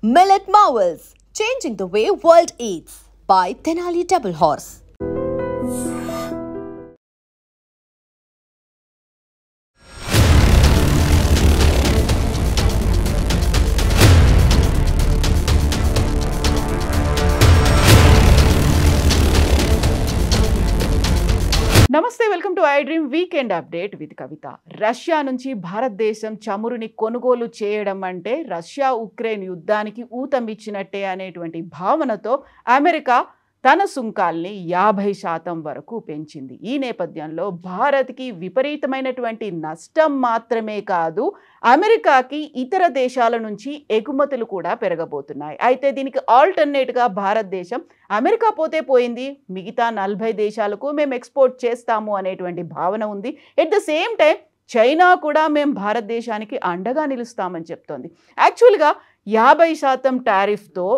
Millet Marvels, changing the way world eats by Tenali Double Horse. నమస్తే, welcome to I dream weekend update with Kavitha. Russia నుంచి భారతదేశం చమురుని కొనుగోలు చేయడం అంటే Russia Ukraine యుద్ధానికి ఊతమిచ్చినట్టే అనేటువంటి భావనతో అమెరికా తన సుంకాల్ని 50% వరకు పెంచింది. ఈ నేపథ్యంలో భారత్కి విపరీతమైనటువంటి నష్టం మాత్రమే కాదు, అమెరికాకి ఇతర దేశాల నుంచి ఎగుమతులు కూడా పెరగబోతున్నాయి. అయితే దీనికి ఆల్టర్నేట్గా భారతదేశం అమెరికా పోతే పోయింది, మిగతా 40 దేశాలకు మేము ఎక్స్పోర్ట్ చేస్తాము అనేటువంటి భావన ఉంది. At the same time China కూడా మేము భారతదేశానికి అండగా నిలుస్తామని చెప్తోంది. యాక్చువల్గా 50% టారిఫ్తో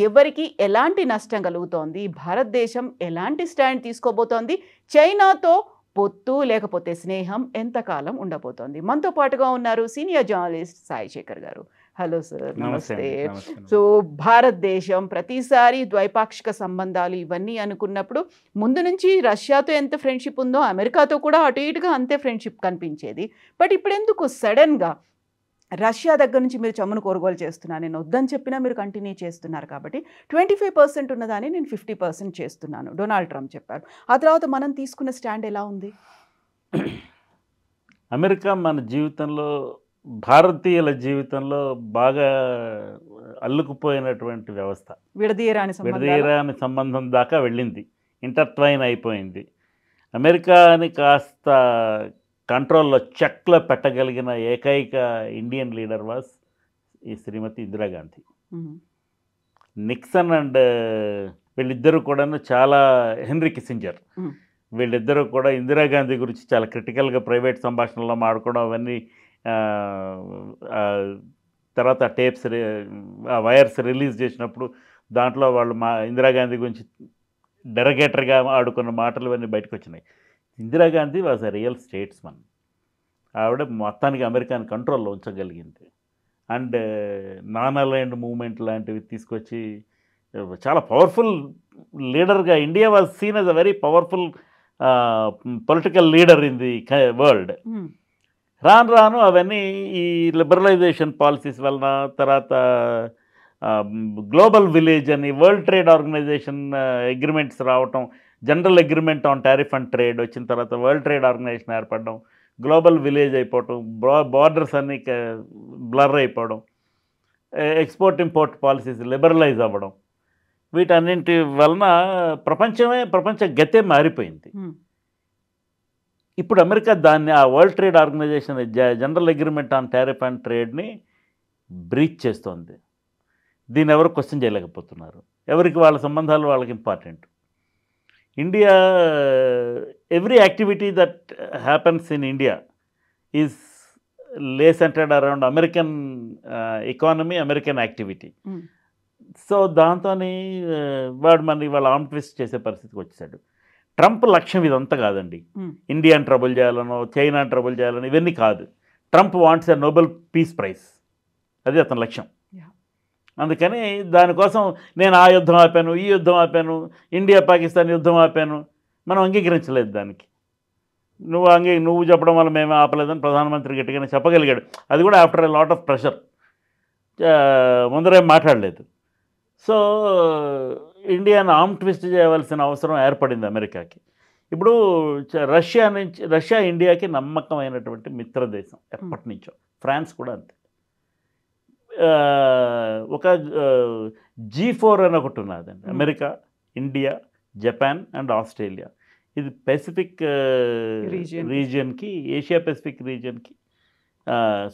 ఎవరికి ఎలాంటి నష్టం కలుగుతోంది, భారతదేశం ఎలాంటి స్టాండ్ తీసుకోబోతోంది, చైనాతో పొత్తు లేకపోతే స్నేహం ఎంతకాలం ఉండబోతోంది? మనతో పాటుగా ఉన్నారు సీనియర్ జర్నలిస్ట్ సాయి శేఖర్ గారు. హలో సార్, నమస్తే. సో భారతదేశం ప్రతిసారి ద్వైపాక్షిక సంబంధాలు ఇవన్నీ అనుకున్నప్పుడు ముందు నుంచి రష్యాతో ఎంత ఫ్రెండ్షిప్ ఉందో అమెరికాతో కూడా అటు ఇటుగా అంతే ఫ్రెండ్షిప్ కనిపించేది. బట్ ఇప్పుడు ఎందుకు సడన్గా రష్యా దగ్గర నుంచి మీరు చమును కొనుగోలు చేస్తున్నాను, నేను వద్దని చెప్పినా మీరు కంటిన్యూ చేస్తున్నారు కాబట్టి 25% ఉన్నదాన్ని నేను 50% చేస్తున్నాను డొనాల్డ్ ట్రంప్ చెప్పారు. ఆ తర్వాత మనం తీసుకున్న స్టాండ్ ఎలా ఉంది? అమెరికా మన జీవితంలో, భారతీయుల జీవితంలో బాగా అల్లుకుపోయినటువంటి వ్యవస్థ. విడదీయరాని సంబంధం దాకా వెళ్ళింది, ఇంటర్ట్వైన్ అయిపోయింది. అమెరికాని కాస్త కంట్రోల్లో, చెక్లో పెట్టగలిగిన ఏకైక ఇండియన్ లీడర్ వాస్ ఈ శ్రీమతి ఇందిరాగాంధీ. నిక్సన్ అండ్ వీళ్ళిద్దరూ కూడాను చాలా, హెన్రీ కిస్సింజర్, వీళ్ళిద్దరూ కూడా ఇందిరాగాంధీ గురించి చాలా క్రిటికల్గా ప్రైవేట్ సంభాషణలో మాడుకోవడం అవన్నీ, తర్వాత టేప్స్, వైర్స్ రిలీజ్ చేసినప్పుడు దాంట్లో వాళ్ళు ఇందిరాగాంధీ గురించి డెరగేటర్గా ఆడుకున్న మాటలు ఇవన్నీ బయటకు వచ్చినాయి. Indira Gandhi was a real statesman. ఆవిడ మొత్తానికి అమెరికాని కంట్రోల్లో ఉంచగలిగింది. అండ్ నాన్ అలైన్డ్ మూవ్మెంట్ లాంటివి తీసుకొచ్చి చాలా పవర్ఫుల్ లీడర్గా, India was scene as a very powerful political leader in the world. రాను రాను అవన్నీ ఈ లిబరలైజేషన్ పాలసీస్ వలన, తర్వాత గ్లోబల్ విలేజ్ అని వరల్డ్ ట్రేడ్ ఆర్గనైజేషన్ అగ్రిమెంట్స్ రావటం, general agreement on tariff and trade వచ్చిన తర్వాత వరల్డ్ ట్రేడ్ ఆర్గనైజేషన్ ఏర్పడడం, గ్లోబల్ విలేజ్ అయిపోవటం, బార్డర్స్ అన్నీ బ్లర్ అయిపోవడం, ఎక్స్పోర్ట్ ఇంపోర్ట్ పాలసీస్ లిబరలైజ్ అవ్వడం, వీటన్నింటి వలన ప్రపంచ గతే మారిపోయింది. ఇప్పుడు అమెరికా దాన్ని, ఆ world trade organisation general agreement on tariff and ట్రేడ్ని బ్రీచ్ చేస్తోంది. దీన్ని ఎవరు క్వశ్చన్ చేయలేకపోతున్నారు. ఎవరికి వాళ్ళ సంబంధాలు వాళ్ళకి important. India, every activity that happens in India is lay centered around American economy, American activity. So దాంతోని వాడు మన ఇవాళ ఆర్మ్ ట్విస్ట్ చేసే పరిస్థితికి వచ్చేసాడు. ట్రంప్ లక్ష్యం ఇదంతా కాదండి. ఇండియాని ట్రబుల్ చేయాలనో, చైనాని ట్రబుల్ చేయాలనో ఇవన్నీ కాదు. ట్రంప్ వాంట్స్ ఎ నోబెల్ పీస్ ప్రైజ్, అది అతని లక్ష్యం. అందుకని దానికోసం నేను ఆ యుద్ధం ఆపాను, ఈ యుద్ధం ఆపాను, ఇండియా పాకిస్తాన్ యుద్ధం ఆపాను, మనం అంగీకరించలేదు దానికి. నువ్వు చెప్పడం వల్ల మేము ఆపలేదని ప్రధానమంత్రి గట్టిగానే చెప్పగలిగాడు. అది కూడా after a lot of pressure, ముందరేం మాట్లాడలేదు. సో ఇండియాను ఆర్మ్ ట్విస్ట్ చేయవలసిన అవసరం ఏర్పడింది అమెరికాకి. ఇప్పుడు రష్యా ఇండియాకి నమ్మకమైనటువంటి మిత్రదేశం ఎప్పటి నుంచో. ఫ్రాన్స్ కూడా అంతే. ఒక G4 అని ఒకటి ఉన్నదండి, America, India, Japan and Australia. ఇది పెసిఫిక్ రీజియన్కి, ఏషియా పెసిఫిక్ రీజియన్కి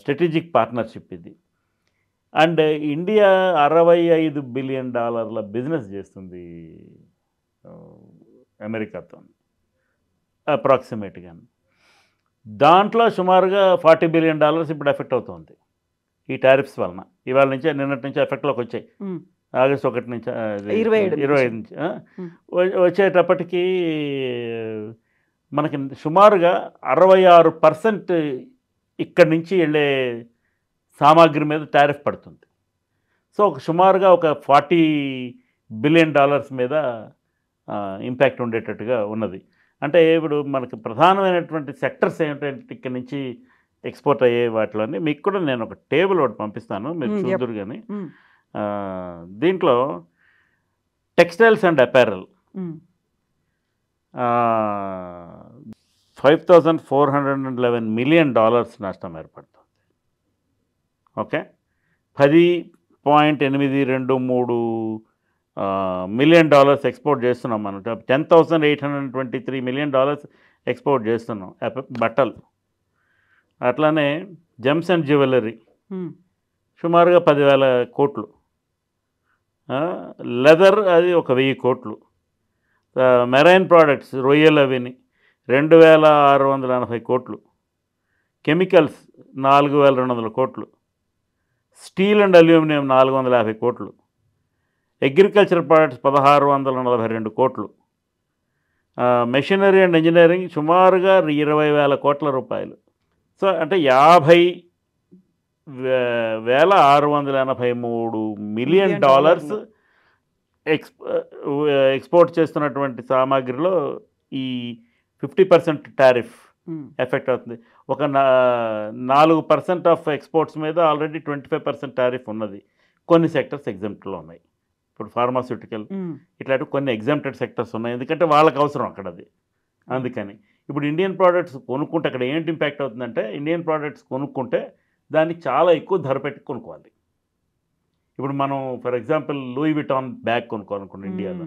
స్ట్రాటజిక్ పార్ట్నర్షిప్ ఇది. అండ్ ఇండియా $65 బిలియన్ బిజినెస్ చేస్తుంది అమెరికాతో అప్రాక్సిమేట్గా. దాంట్లో సుమారుగా $40 బిలియన్ ఇప్పుడు ఎఫెక్ట్ అవుతుంది ఈ టారిఫ్స్ వలన. ఇవాళ నుంచి, నిన్నటి నుంచి ఎఫెక్ట్లోకి వచ్చాయి. ఆగస్టు 1 నుంచి 25 నుంచి వచ్చేటప్పటికి మనకి సుమారుగా 66% ఇక్కడి నుంచి వెళ్ళే సామాగ్రి మీద టారిఫ్ పడుతుంది. సో సుమారుగా ఒక $40 బిలియన్ మీద ఇంపాక్ట్ ఉండేటట్టుగా ఉన్నది. అంటే ఇప్పుడు మనకి ప్రధానమైనటువంటి సెక్టర్స్ ఏంటంటే ఇక్కడ నుంచి ఎక్స్పోర్ట్ అయ్యే వాటిలోని మీకు కూడా నేను ఒక టేబుల్ ఒకటి పంపిస్తాను, మీరు చూద్దరు కానీ. దీంట్లో టెక్స్టైల్స్ అండ్ అపారల్ $5,411 మిలియన్ నష్టం ఏర్పడుతుంది. ఓకే, $10.823 మిలియన్ ఎక్స్పోర్ట్ చేస్తున్నాం మనం. $10,823 మిలియన్ ఎక్స్పోర్ట్ చేస్తున్నాం బట్టలు. అట్లానే జెమ్స్ అండ్ జ్యువెలరీ సుమారుగా 10,000 కోట్లు. లెదర్ అది ఒక 1,000 కోట్లు. మెరైన్ ప్రోడక్ట్స్ రొయ్యలు అవిని 2,680 కోట్లు. కెమికల్స్ 4,200 కోట్లు. స్టీల్ అండ్ అల్యూమినియం 450 కోట్లు. అగ్రికల్చర్ ప్రోడక్ట్స్ 1,642 కోట్లు. మెషినరీ అండ్ ఇంజనీరింగ్ సుమారుగా 20,000 కోట్ల రూపాయలు. సో అంటే 50,683 మిలియన్ ఎక్స్పోర్ట్ చేస్తున్నటువంటి సామాగ్రిలో ఈ 50% టారిఫ్ ఎఫెక్ట్ అవుతుంది. ఒక 4% ఆఫ్ ఎక్స్పోర్ట్స్ మీద ఆల్రెడీ 25% టారిఫ్ ఉన్నది. కొన్ని సెక్టర్స్ ఎగ్జామ్ట్లో ఉన్నాయి. ఇప్పుడు ఫార్మాస్యూటికల్ ఇట్లాంటి కొన్ని ఎగ్జామ్టెడ్ సెక్టర్స్ ఉన్నాయి, ఎందుకంటే వాళ్ళకి అవసరం అక్కడ అది. అందుకని ఇప్పుడు ఇండియన్ ప్రోడక్ట్స్ కొనుక్కుంటే అక్కడ ఏంటి ఇంపాక్ట్ అవుతుందంటే, ఇండియన్ ప్రోడక్ట్స్ కొనుక్కుంటే దాన్ని చాలా ఎక్కువ ధర పెట్టి కొనుక్కోవాలి. ఇప్పుడు మనం for example Louis Vuitton bag కొనుక్కోవాలనుకోండి ఇండియాలో,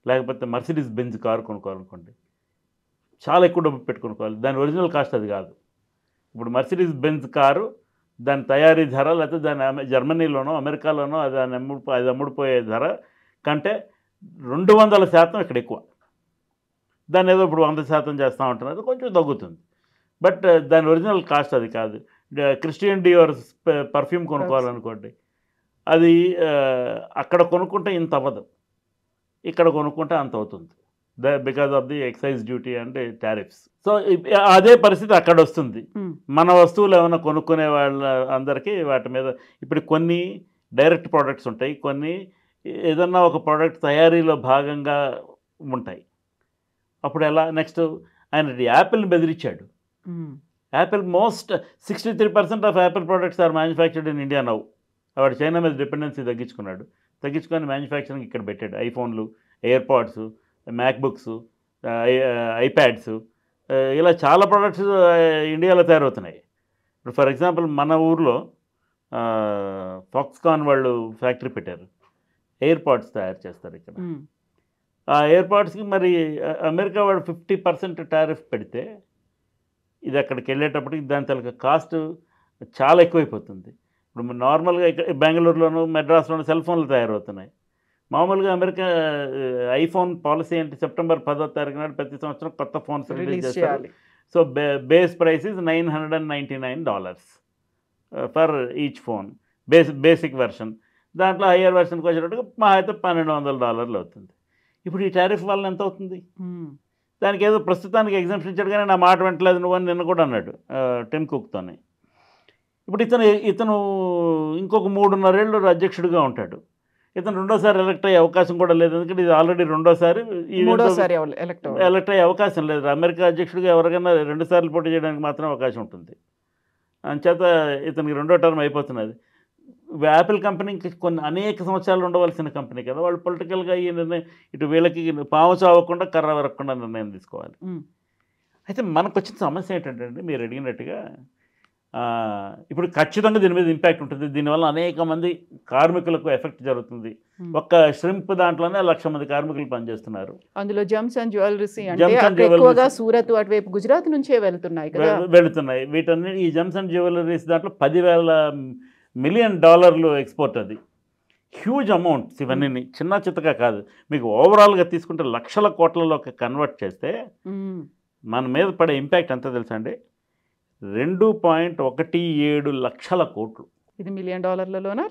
లేకపోతే మర్సిడీస్ బెంజ్ కారు కొనుక్కోవాలనుకోండి, చాలా ఎక్కువ డబ్బు పెట్టి కొనుక్కోవాలి. దాని ఒరిజినల్ కాస్ట్ అది కాదు. ఇప్పుడు మర్సిడీస్ బెంజ్ కారు దాని తయారీ ధర, లేకపోతే దాని జర్మనీలోనో అమెరికాలోనో అది అమ్ముడుపోయే ధర కంటే 200% ఇక్కడ ఎక్కువ. దాన్ని ఏదో ఇప్పుడు 100% చేస్తూ ఉంటున్నారు, కొంచెం తగ్గుతుంది. బట్ దాని ఒరిజినల్ కాస్ట్ అది కాదు. క్రిస్టియన్ డియోర్ పర్ఫ్యూమ్ కొనుక్కోవాలనుకోండి, అది అక్కడ కొనుక్కుంటే ఇంత అవ్వదు, ఇక్కడ కొనుక్కుంటే అంత అవుతుంది, because of the excise duty and tariffs. So అదే పరిస్థితి అక్కడ వస్తుంది. మన వస్తువులు ఏమైనా కొనుక్కునే వాళ్ళ అందరికీ వాటి మీద ఇప్పుడు కొన్ని డైరెక్ట్ ప్రోడక్ట్స్ ఉంటాయి, కొన్ని ఏదన్నా ఒక ప్రోడక్ట్ తయారీలో భాగంగా ఉంటాయి. అప్పుడు ఎలా నెక్స్ట్ ఆయన యాపిల్ని బెదిరించాడు. Apple 63% of Apple products are manufactured in India now. వాడు చైనా మీద డిపెండెన్సీ తగ్గించుకొని మ్యానుఫ్యాక్చరింగ్ ఇక్కడ పెట్టాడు. ఐఫోన్లు, ఎయిర్పాడ్స్, మ్యాక్బుక్స్, ఐప్యాడ్స్, ఇలా చాలా ప్రోడక్ట్స్ ఇండియాలో తయారవుతున్నాయి. ఇప్పుడు ఫర్ ఎగ్జాంపుల్ మన ఊర్లో ఫాక్స్కాన్ వాళ్ళు ఫ్యాక్టరీ పెట్టారు, ఎయిర్పాడ్స్ తయారు చేస్తారు ఇక్కడ. ఆ ఎయిర్పాడ్స్కి మరి అమెరికా వాడు 50% టారిఫ్ పెడితే ఇది అక్కడికి వెళ్ళేటప్పటికి దాని తలక కాస్ట్ చాలా ఎక్కువైపోతుంది. ఇప్పుడు నార్మల్గా ఇక్కడ బెంగళూరులోను మెడ్రాస్లోను సెల్ ఫోన్లు తయారవుతున్నాయి. మామూలుగా అమెరికా ఐఫోన్ పాలసీ అంటే సెప్టెంబర్ 10వ తారీఖు నాడు ప్రతి సంవత్సరం కొత్త ఫోన్స్ రిలీజ్ చేస్తారు. So base price is $999 for each phone, basic version. దాంట్లో హయ్యర్ వెర్షన్కి వచ్చేటట్టుగా మా అయితే $1,200 అవుతుంది. ఇప్పుడు ఈ టారిఫ్ వల్ల ఎంత అవుతుంది? దానికి ఏదో ప్రస్తుతానికి ఎగ్జామ్షన్ ఇచ్చాడు, కానీ నా మాట వెంటలేదు నువ్వు అని నిన్న కూడా అన్నాడు టిమ్ కుక్తోని. ఇప్పుడు ఇతను ఇంకొక 3.5 ఏళ్ళు అధ్యక్షుడిగా ఉంటాడు. ఇతను రెండోసారి ఎలక్ట్ అయ్యే అవకాశం కూడా లేదు, ఎందుకంటే ఇది ఆల్రెడీ రెండోసారి ఎలక్ట్ అయ్యే అవకాశం లేదు. అమెరికా అధ్యక్షుడిగా ఎవరికైనా 2 సార్లు పోటీ చేయడానికి మాత్రం అవకాశం ఉంటుంది. అంచేత ఇతనికి 2వ టర్మ్ అయిపోతున్నది. యాపిల్ కంపెనీకి అనేక సంవత్సరాలు ఉండవలసిన కంపెనీ కదా, వాళ్ళు పొలిటికల్గా ఈ నిర్ణయం ఇటు వీళ్ళకి పాము చావకుండా కర్ర వరకుండా నిర్ణయం తీసుకోవాలి. అయితే మనకు వచ్చిన సమస్య ఏంటంటే మీరు అడిగినట్టుగా ఇప్పుడు ఖచ్చితంగా దీని మీద ఇంపాక్ట్ ఉంటుంది. దీనివల్ల అనేక మంది కార్మికులకు ఎఫెక్ట్ జరుగుతుంది. ఒక్క ష్రింప్ దాంట్లోనే 1,00,000 మంది కార్మికులు పనిచేస్తున్నారు. అందులో జెమ్స్ అండ్ జ్యువెలరీస్ సూరత్ అటువైపు గుజరాత్ నుంచే వెళ్తున్నాయి. వీటన్ని ఈ జెమ్స్ అండ్ జ్యువెలరీస్ దాంట్లో $10,000 మిలియన్ ఎక్స్పోర్ట్. అది హ్యూజ్ అమౌంట్స్. ఇవన్నీ చిన్న చిత్తగా కాదు, మీకు ఓవరాల్గా తీసుకుంటే లక్షల కోట్లలోకి కన్వర్ట్ చేస్తే మన మీద పడే ఇంపాక్ట్ ఎంత తెలుసా అండి? 2.17 లక్షల కోట్లు. ఇది $1 మిలియన్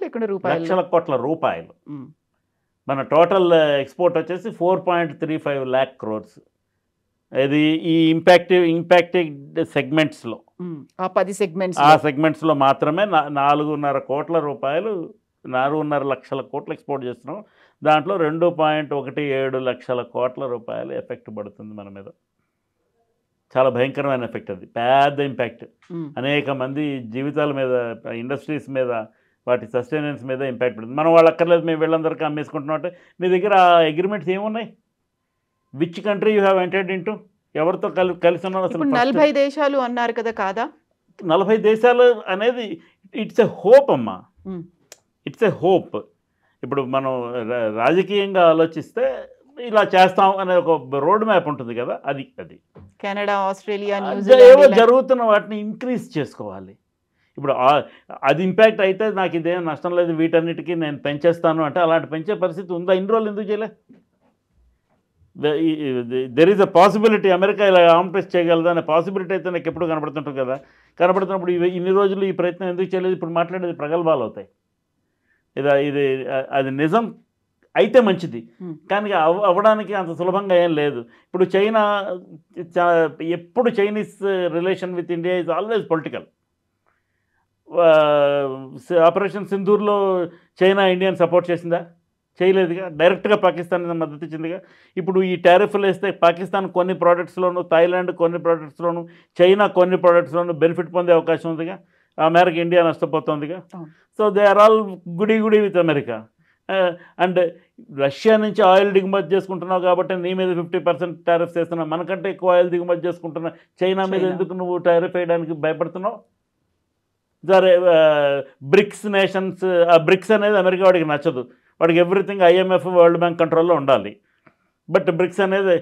లేకుంటే లక్షల కోట్ల రూపాయలు. మన టోటల్ ఎక్స్పోర్ట్ వచ్చేసి 4.35 lakh crores. ఇది ఈ ఇంపాక్టెడ్ సెగ్మెంట్స్లో, ఆ 10 సెగ్మెంట్స్ ఆ సెగ్మెంట్స్లో మాత్రమే 4.5 కోట్ల రూపాయలు 4.5 లక్షల కోట్లు ఎక్స్పోర్ట్ చేస్తున్నాం. దాంట్లో 2.17 లక్షల కోట్ల రూపాయలు ఎఫెక్ట్ పడుతుంది మన మీద. చాలా భయంకరమైన ఎఫెక్ట్, అది పెద్ద ఇంపాక్ట్. అనేక మంది జీవితాల మీద, ఇండస్ట్రీస్ మీద, వాటి సస్టైనెన్స్ మీద ఇంపాక్ట్ పడుతుంది. మనం వాళ్ళు అక్కర్లేదు, మేము వీళ్ళందరికీ అమ్మేసుకుంటున్నాం అంటే మీ దగ్గర అగ్రిమెంట్స్ ఏమున్నాయి? Which country you have entered into? ఎవరితో కలిసి ఉన్నారు అసలు? 40 దేశాలు అన్నారు కదా, కాదా? 40 దేశాలు అనేది ఇట్స్ ఎ హోప్ అమ్మా, ఇట్స్ ఎ హోప్. ఇప్పుడు మనం రాజకీయంగా ఆలోచిస్తే ఇలా చేస్తాం అనే ఒక రోడ్ మ్యాప్ ఉంటుంది కదా, అది కెనడా, ఆస్ట్రేలియా, ఏవో జరుగుతున్న వాటిని ఇంక్రీజ్ చేసుకోవాలి. ఇప్పుడు అది ఇంపాక్ట్ అయితే నాకు ఇదేం నష్టం లేదు, వీటన్నిటికీ నేను పెంచేస్తాను అంటే అలాంటి పెంచే పరిస్థితి ఉందా? ఇన్ని రోజులు ఎందుకు చేయలే? There is a possibility America ఇలా ఆంప్రెస్ చేయగలదా అనే పాసిబిలిటీ అయితే నాకు ఎప్పుడు కనబడుతుంటుంది కదా. కనబడుతున్నప్పుడు ఇన్ని రోజులు ఈ ప్రయత్నం ఎందుకు చేయలేదు? ఇప్పుడు మాట్లాడేది ప్రగల్భాలు అవుతాయి. ఇది అది నిజం అయితే మంచిది, కానీ అవ్వడానికి అంత సులభంగా ఏం లేదు. ఇప్పుడు చైనా, ఎప్పుడు Chinese relation with India is always political. Operation సింధూర్లో చైనా ఇండియాని సపోర్ట్ చేసిందా? చేయలేదుగా. డైరెక్ట్గా పాకిస్తాన్ మద్దతు ఇచ్చిందిగా. ఇప్పుడు ఈ టారిఫ్లు వేస్తే పాకిస్తాన్ కొన్ని ప్రోడక్ట్స్లోను, థాయిలాండ్ కొన్ని ప్రోడక్ట్స్లోను, చైనా కొన్ని ప్రోడక్ట్స్లోను బెనిఫిట్ పొందే అవకాశం ఉందిగా. ఆ మేరకు ఇండియా నష్టపోతుందిగా. So they are all good with America. And Russia నుంచి ఆయిల్ దిగుమతి చేసుకుంటున్నావు కాబట్టి నీ మీద 50% టారిఫ్స్ వేస్తున్నావు. మనకంటే ఎక్కువ ఆయిల్ దిగుమతి చేసుకుంటున్నా చైనా మీద ఎందుకు నువ్వు టారిఫ్ వేయడానికి భయపడుతున్నావు? సరే, బ్రిక్స్ నేషన్స్, ఆ బ్రిక్స్ అనేది అమెరికా వాడికి నచ్చదు. వాడికి ఎవ్రీథింగ్ IMF, వరల్డ్ బ్యాంక్ కంట్రోల్లో ఉండాలి. బట్ బ్రిక్స్ అనేది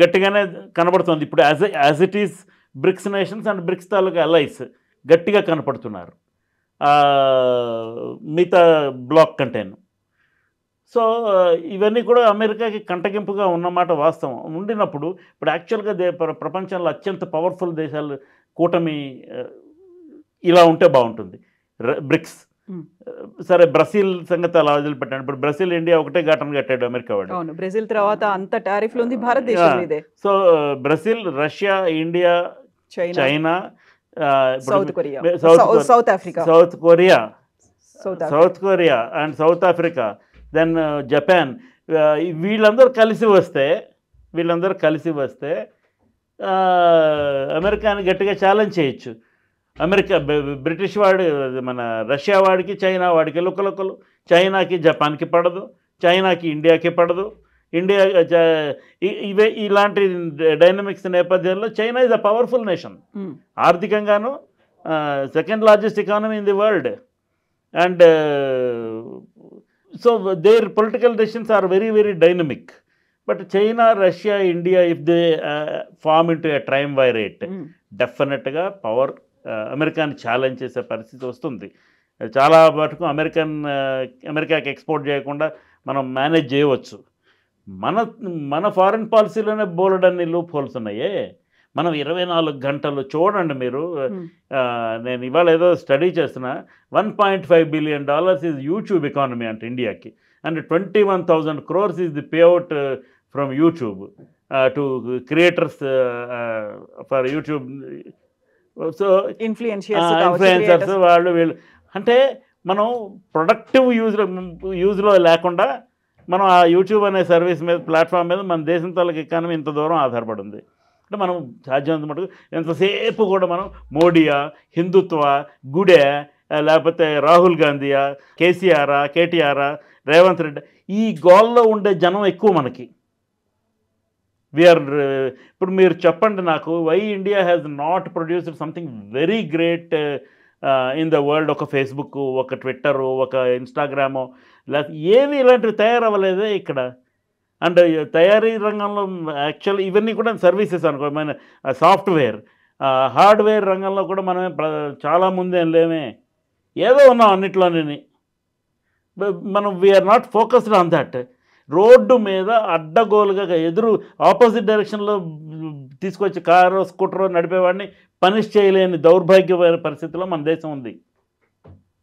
గట్టిగానే కనబడుతుంది ఇప్పుడు. As it is BRICS nations and BRICS తాలూకా అలైస్ గట్టిగా కనపడుతున్నారు మిగతా బ్లాక్ కంటేను. సో ఇవన్నీ కూడా అమెరికాకి కంటగింపుగా ఉన్నమాట వాస్తవం. ఉండినప్పుడు ఇప్పుడు యాక్చువల్గా ప్రపంచంలో అత్యంత పవర్ఫుల్ దేశాలు కూటమి ఇలా ఉంటే బాగుంటుంది, బ్రిక్స్. సరే, బ్రెజిల్ సంగతి అలా వదిలిపెట్టాను. ఇప్పుడు బ్రెజిల్, ఇండియా ఒకటే ఘటన కట్టాడు అమెరికా వాడు. అవును, బ్రెజిల్ తర్వాత అంత టారిఫ్లు ఉంది భారతదేశం మీదే. So Brazil, Russia, India, China, South Korea, South Korea and South Africa, then Japan, వీళ్ళందరూ కలిసి వస్తే అమెరికాని గట్టిగా ఛాలెంజ్ చేయొచ్చు. అమెరికా, బ్రిటిష్ వాడు, మన రష్యా వాడికి చైనా వాడికి లుక్కలుక్కలు. చైనాకి జపాన్కి పడదు, చైనాకి ఇండియాకి పడదు. ఇండియా ఇలాంటి డైనమిక్స్ నేపథ్యంలో China is a powerful nation. ఆర్థికంగాను second largest economy in the world. And so their political decisions are very very dynamic. But China, Russia, India, if they form into a triumvirate, డెఫినెట్గా power అమెరికాని challenge చేసే పరిస్థితి వస్తుంది. చాలా మటుకు అమెరికాకి export చేయకుండా మనం మేనేజ్ చేయవచ్చు. మన ఫారిన్ పాలసీలోనే బోలెడన్ని లూప్ హోల్స్ ఉన్నాయే. మనం 24 గంటలు చూడండి మీరు. నేను ఇవాళ ఏదో స్టడీ చేస్తున్నా, $1.5 billion ఈజ్ యూట్యూబ్ ఎకానమీ అంటే ఇండియాకి. And 21,000 crores is the payout from YouTube to creators for YouTube. So influencers వాళ్ళు వీళ్ళు అంటే మనం ప్రొడక్టివ్ యూజ్లో లేకుండా మనం ఆ యూట్యూబ్ అనే సర్వీస్ మీద, ప్లాట్ఫామ్ మీద మన దేశం తాలూకు ఎకానమీ ఇంత దూరం ఆధారపడి ఉంది. అంటే మనం సాధ్యమైనంత మటుకు ఎంతసేపు కూడా మనం మోడీయా, హిందుత్వ, గుడే, లేకపోతే రాహుల్ గాంధీయా, కేసీఆరా, కేటీఆరా, రేవంత్ రెడ్డి, ఈ గోల్లో ఉండే జనం ఎక్కువ మనకి. ఇప్పుడు మీరు చెప్పండి నాకు, why India has not produced something very great in the world? ఒక ఫేస్బుక్, ఒక ట్విట్టరు, ఒక ఇన్స్టాగ్రాము, లేకపోతే ఏవి ఇలాంటివి తయారవ్వలేదే ఇక్కడ. అండ్ తయారీ రంగంలో యాక్చువల్ ఇవన్నీ కూడా సర్వీసెస్ అనుకో, మన సాఫ్ట్వేర్, హార్డ్వేర్ రంగంలో కూడా మనమే చాలా ముందేం లేమే, ఏదో ఉన్నాం అన్నిట్లోనే. మనం we are not focused on that. Road మీద అడ్డగోలుగా ఎదురు ఆపోజిట్ డైరెక్షన్లో తీసుకొచ్చి కారు, స్కూటరో నడిపేవాడిని పనిష్ చేయలేని దౌర్భాగ్యమైన పరిస్థితిలో మన దేశం ఉంది.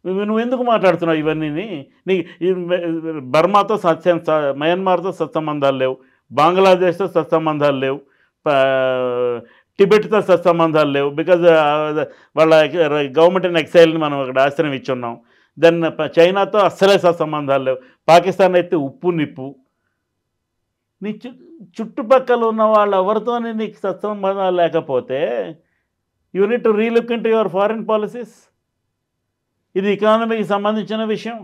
నువ్వు ఎందుకు మాట్లాడుతున్నావు ఇవన్నీ? నీ బర్మాతో మయన్మార్తో సత్సంబంధాలు లేవు, బంగ్లాదేశ్తో సత్సంబంధాలు లేవు, టిబెట్తో సత్సంబంధాలు లేవు. బికాజ్ వాళ్ళ గవర్నమెంట్ ఇన్ ఎక్సైల్ని మనం అక్కడ ఆశ్రయం ఇచ్చున్నాం. దెన్ చైనాతో అస్సలే సత్సంబంధాలు లేవు. పాకిస్తాన్ అయితే ఉప్పు నిప్పు. నీ చుట్టుపక్కల ఉన్న వాళ్ళు ఎవరితోని నీకు సత్సంబంధాలు లేకపోతే you need to relook in to your foreign policies. ఇది ఎకానమీకి సంబంధించిన విషయం.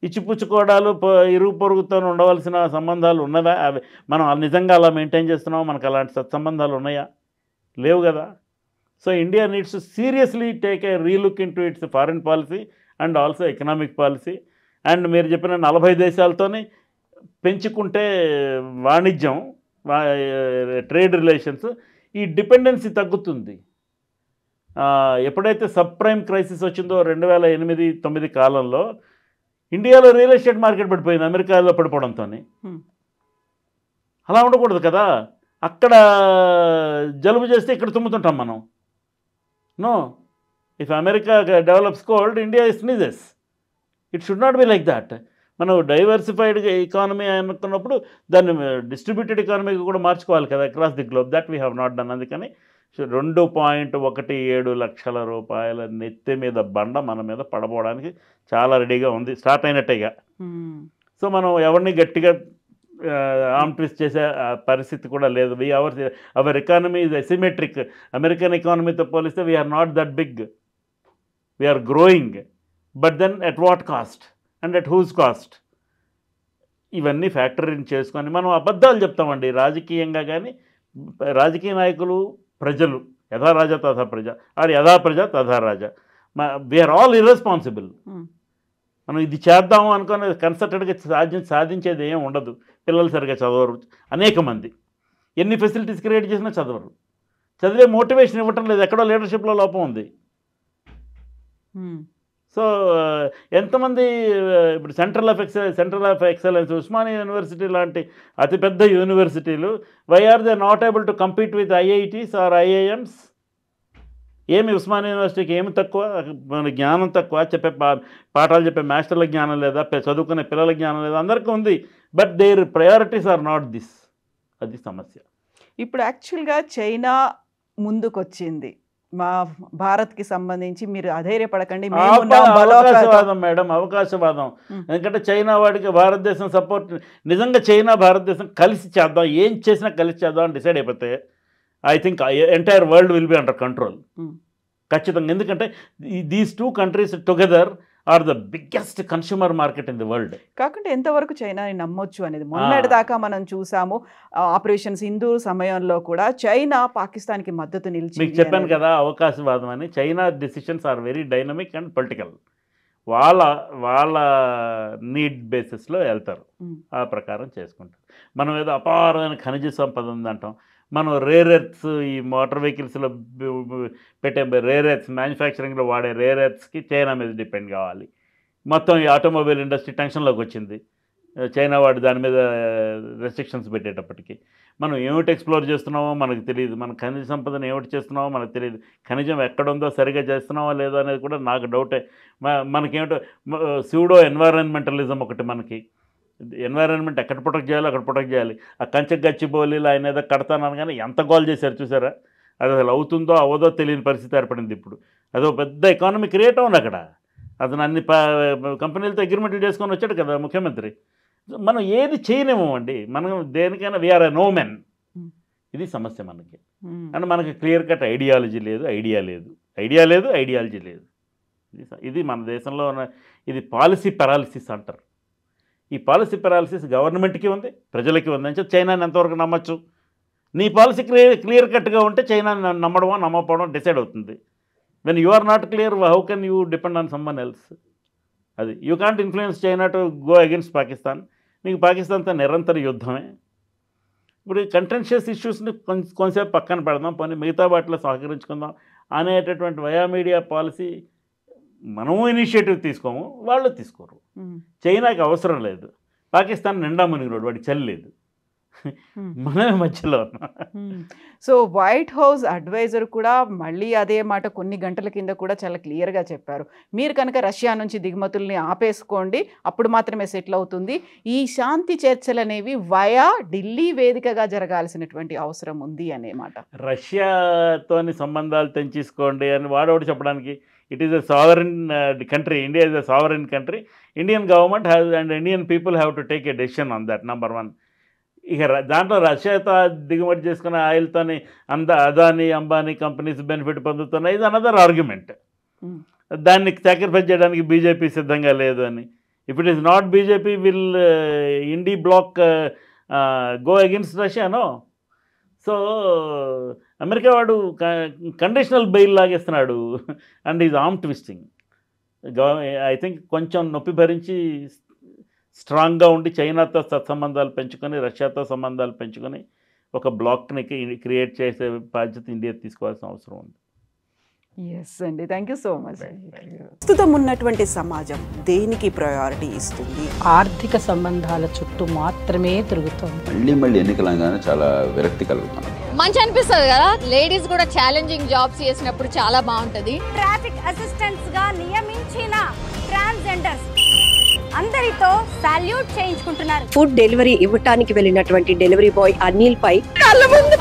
ఇచ్చిపుచ్చుకోవడాలు ఇరుగు పొరుగుతో ఉండవలసిన సంబంధాలు ఉన్నవా? అవి మనం నిజంగా అలా మెయింటైన్ చేస్తున్నామా? మనకు అలాంటి సత్సంబంధాలు ఉన్నాయా? లేవు కదా. So India needs to seriously take a relook in to it's foreign policy and also economic policy. And మీరు చెప్పిన 40 దేశాలతోని పెంచుకుంటే వాణిజ్యం, ట్రేడ్ రిలేషన్స్, ఈ డిపెండెన్సీ తగ్గుతుంది. ఎప్పుడైతే సబ్ ప్రైమ్ క్రైసిస్ వచ్చిందో 2008-9 కాలంలో ఇండియాలో రియల్ ఎస్టేట్ మార్కెట్ పడిపోయింది అమెరికాలో పడిపోవడంతో. అలా ఉండకూడదు కదా. అక్కడ జలుబు చేస్తే ఇక్కడ తుమ్ముతుంటాం మనం. No, if America develops cold, India sneezes. It should not be like that. మనం డైవర్సిఫైడ్ ఎకానమీ అనుకున్నప్పుడు దాన్ని డిస్ట్రిబ్యూటెడ్ ఎకానమీకి కూడా మార్చుకోవాలి కదా across the globe. That we have not done. అందుకని 2.17 లక్షల రూపాయల నెత్తి మీద బండ మన మీద పడబోవడానికి చాలా రెడీగా ఉంది, స్టార్ట్ అయినట్టేగా. సో మనం ఎవరిని గట్టిగా ఆర్మ్ ట్విస్ట్ చేసే పరిస్థితి కూడా లేదు. Our economy is asymmetric. American ఎకానమీతో పోలిస్తే we are not that big. We are growing, but then at what cost and at whose cost? ఇవన్నీ ఫ్యాక్టరీని చేసుకొని మనం అబద్ధాలు చెప్తామండి రాజకీయంగా. కానీ రాజకీయ నాయకులు, ప్రజలు యథా రాజా తథా ప్రజ, ఆర్ యథా ప్రజ తథా రాజా. We are all irresponsible. మనం ఇది చేద్దాము అనుకుని కన్సల్టెడ్గా సాధించేది ఏం ఉండదు. పిల్లలు సరిగ్గా చదవరు అనేక మంది. ఎన్ని ఫెసిలిటీస్ క్రియేట్ చేసినా చదవరు. చదివే మోటివేషన్ ఇవ్వటం లేదు. ఎక్కడో లీడర్షిప్లో లోపం ఉంది. సో ఎంతమంది ఇప్పుడు central of excellence, Osmania university లాంటి అతిపెద్ద యూనివర్సిటీలు, why are they not able to compete with IITs or IIMs? ఏమి ఉస్మానియా యూనివర్సిటీకి ఏమి తక్కువ? మన జ్ఞానం తక్కువ? చెప్పే పాఠాలు చెప్పే మాస్టర్ల జ్ఞానం లేదా? చదువుకునే పిల్లల జ్ఞానం లేదా? అందరికీ ఉంది. But their priorities are not this. అది సమస్య. ఇప్పుడు యాక్చువల్గా చైనా ముందుకొచ్చింది మా భారత్కి సంబంధించి. మీరు అధైర్యపడకండి, అవకాశవాదం మేడం, అవకాశవాదం. ఎందుకంటే చైనా వాడికి భారతదేశం సపోర్ట్, నిజంగా చైనా భారతదేశం కలిసి చేద్దాం, ఏం చేసినా కలిసి చేద్దాం అని డిసైడ్ అయిపోతే I think entire world will be under control ఖచ్చితంగా. ఎందుకంటే these two countries together are the biggest consumer market in the world. కాకుంటే ఎంతవరకు చైనాని నమ్మొచ్చు అనేది మొన్నటి దాకా మనం చూసాము. ఆపరేషన్ సింధూర్ సమయంలో కూడా చైనా పాకిస్తాన్కి మద్దతు నిలిచి. మీకు చెప్పాను కదా అవకాశవాదం అని. China decisions are very dynamic and political. వాళ్ళ నీడ్ బేసిస్లో వెళ్తారు, ఆ ప్రకారం చేసుకుంటారు. మనం ఏదో అపారమైన ఖనిజ సంపద ఉందంటాం. మనం రేర్ ఎర్త్స్, ఈ మోటార్ వెహికల్స్లో పెట్టే రేర్ ఎర్త్స్, మ్యానుఫ్యాక్చరింగ్లో వాడే రేర్ ఎర్త్స్కి చైనా మీద డిపెండ్ కావాలి. మొత్తం ఈ ఆటోమొబైల్ ఇండస్ట్రీ టెన్షన్లోకి వచ్చింది. చైనా వాడు దాని మీద రెస్ట్రిక్షన్స్ పెట్టేటప్పటికి మనం ఏమిటి ఎక్స్ప్లోర్ చేస్తున్నామో మనకు తెలియదు. మన ఖనిజ సంపదను ఏమిటి చేస్తున్నామో మనకు తెలియదు. ఖనిజం ఎక్కడుందో సరిగా చేస్తున్నామో లేదో అనేది కూడా నాకు డౌటే. మనకేమిటో సూడో ఎన్వైరన్మెంటలిజం ఒకటి. మనకి ఎన్వైరన్మెంట్ ఎక్కడ ప్రొటెక్ట్ చేయాలో అక్కడ ప్రొటెక్ట్ చేయాలి. ఆ కంచె గచ్చిబౌలీలు ఆయన ఏదో కడతానని కానీ ఎంత గోల్ చేశారు చూసారా? అది అసలు అవుతుందో అవదో తెలియని పరిస్థితి ఏర్పడింది ఇప్పుడు. అదో పెద్ద ఎకానమీ క్రియేట్ అవును అక్కడ. అతను అన్ని కంపెనీలతో అగ్రిమెంట్లు చేసుకొని వచ్చాడు కదా ముఖ్యమంత్రి. మనం ఏది చేయలేమండి. మనం దేనికైనా వీఆర్ ఎ నో మెన్. ఇది సమస్య మనకి. అండ్ మనకి క్లియర్ కట్ ఐడియాలజీ లేదు, ఐడియాలజీ లేదు. ఇది మన దేశంలో ఉన్న ఇది పాలసీ పెరాలిసిస్ అంటారు. ఈ పాలసీ పెరాలిసిస్ గవర్నమెంట్కి ఉంది, ప్రజలకి ఉంది. అని చెప్పి చైనాని ఎంతవరకు నమ్మచ్చు? నీ పాలసీ క్లియర్ కట్గా ఉంటే చైనాని నమ్మడమో నమ్మకపోవడం డిసైడ్ అవుతుంది. When you are not clear, how can you depend on someone else? అది you can't influence China to go against Pakistan. మీకు పాకిస్తాన్తో నిరంతర యుద్ధమే. ఇప్పుడు ఈ కంటెన్షియస్ ఇష్యూస్ని కొంచెంసేపు పక్కన పెడదాం, పోనీ మిగతా వాటిలో సహకరించుకుందాం అనేటటువంటి వయా మీడియా పాలసీ మనము ఇనిషియేటివ్ తీసుకోము, వాళ్ళు తీసుకోరు. చైనాకి అవసరం లేదు. పాకిస్తాన్ నిండా మునిగిరోడు, వాడికి చలి లేదు. మనమే మధ్యలో ఉన్నాం. సో వైట్ హౌస్ అడ్వైజర్ కూడా మళ్ళీ అదే మాట కొన్ని గంటల కింద కూడా చాలా క్లియర్గా చెప్పారు. మీరు కనుక రష్యా నుంచి దిగుమతుల్ని ఆపేసుకోండి, అప్పుడు మాత్రమే సెటిల్ అవుతుంది. ఈ శాంతి చర్చలు అనేవి వయా ఢిల్లీ వేదికగా జరగాల్సినటువంటి అవసరం ఉంది అనే మాట. రష్యాతోని సంబంధాలు తెంచేసుకోండి అని వాడోడు చెప్పడానికి it is a sovereign country. India is a sovereign country. Indian government has and Indian people have to take a decision on that, number one. ఇక దాంట్లో రష్యాతో దిగుమతి చేసుకున్న ఆయిల్తోని అదానీ అంబానీ కంపెనీస్ బెనిఫిట్ పొందుతున్నాయి. ఇది అనదర్ ఆర్గ్యుమెంట్. దాన్ని సాక్రిఫైస్ చేయడానికి బీజేపీ సిద్ధంగా లేదు అని. If it is not BJP will INDI bloc go against రష్యానో? సో అమెరికా వాడు కండిషనల్ బెయిల్ లాగేస్తున్నాడు and is arm twisting. I think కొంచెం నొప్పి భరించి స్ట్రాంగ్గా ఉండి చైనాతో సత్సంబంధాలు పెంచుకొని రష్యాతో సంబంధాలు పెంచుకొని ఒక బ్లాక్ని క్రియేట్ చేసే బాధ్యత ఇండియా తీసుకోవాల్సిన అవసరం ఉంది. ఎస్ అండి, థ్యాంక్ యూ సో మచ్. ప్రస్తుతం ఉన్నటువంటి సమాజం దేనికి ప్రయారిటీ ఇస్తుంది? ఆర్థిక సంబంధాల చుట్టూ మాత్రమే తిరుగుతుంది. మళ్ళీ ఎన్నికలంగానే చాలా విరక్తి కలుగుతాం. మంచి అనిపిస్తుంది కదా, లేడీస్ కూడా ఛాలెంజింగ్ జాబ్స్ చేసినప్పుడు చాలా బాగుంటది. ట్రాఫిక్ అసిస్టెంట్స్ గా నియమించిన ట్రాన్స్జెండర్స్ అందరితో సాల్యూట్ చేయించుకుంటున్నారు. ఫుడ్ డెలివరీ ఇవ్వటానికి వెళ్ళినటువంటి డెలివరీ బాయ్ అనిల్ పై కళ్ళ ముందు